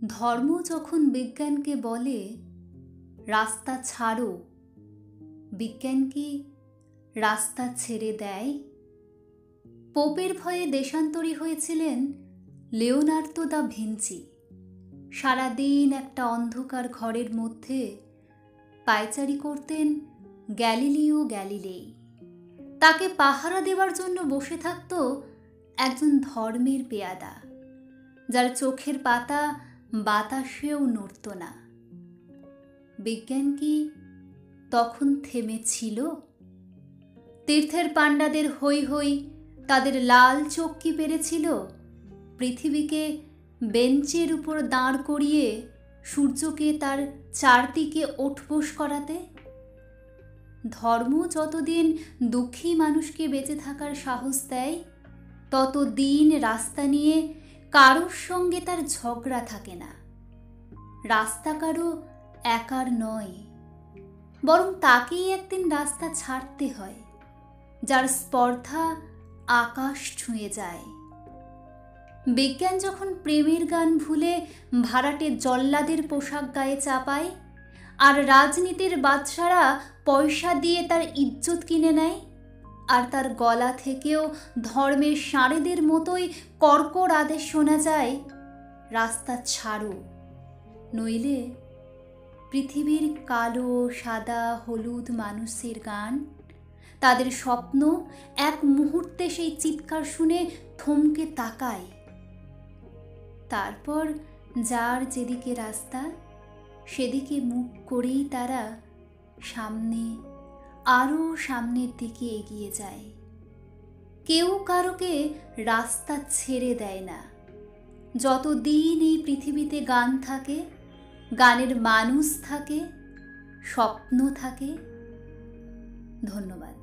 ধর্ম যখন বিজ্ঞানকে বলে রাস্তা ছাড়ো, বিজ্ঞান কি রাস্তা ছেড়ে দেয়? পোপের ভয়ে দেশান্তরী হয়েছিলেন লিওনার্দো দা ভিঞ্চি। সারাদিন একটা অন্ধকার ঘরের মধ্যে পায়চারি করতেন গ্যালিলিও গ্যালিলেই। তাকে পাহারা দেওয়ার জন্য বসে থাকত একজন ধর্মের পেয়াদা, যার চোখের পাতা বাতাসেও নড়ত না। বিজ্ঞান কি তখন থেমেছিল? তীর্থের পাণ্ডাদের হৈ হৈ, তাদের লাল চোখ কি পেরেছিল পৃথিবীকে বেঞ্চের উপর দাঁড় করিয়ে সূর্যকে তার চারদিকে ওঠবোস করাতে? ধর্ম যতদিন দুঃখী মানুষকে বেঁচে থাকার সাহস দেয়, ততদিন রাস্তা নিয়ে কারোর সঙ্গে তার ঝগড়া থাকে না। রাস্তা কারো একার নয়, বরং তাকেই একদিন রাস্তা ছাড়তে হয়, যার স্পর্ধা আকাশ ছুঁয়ে যায়। বিজ্ঞান যখন প্রেমের গান ভুলে ভাড়াটে জল্লাদের পোশাক গায়ে চাপায়, আর রাজনীতির বাদশারা পয়সা দিয়ে তার ইজ্জত কিনে নেয়, আর তার গলা থেকেও ধর্মের ষাঁড়েদের মতোই কর্কর আদেশ শোনা যায়, রাস্তা ছাড়ো, নইলে পৃথিবীর কালো সাদা হলুদ মানুষের গান, তাদের স্বপ্ন এক মুহূর্তে সেই চিৎকার শুনে থমকে তাকায়। তারপর যার যেদিকে রাস্তা, সেদিকে মুখ করেই তারা সামনে, আরও সামনের দিকে এগিয়ে যায়। কেউ কারোকে রাস্তা ছেড়ে দেয় না। যতদিন এই পৃথিবীতে গান থাকে, গানের মানুষ থাকে, স্বপ্ন থাকে। ধন্যবাদ।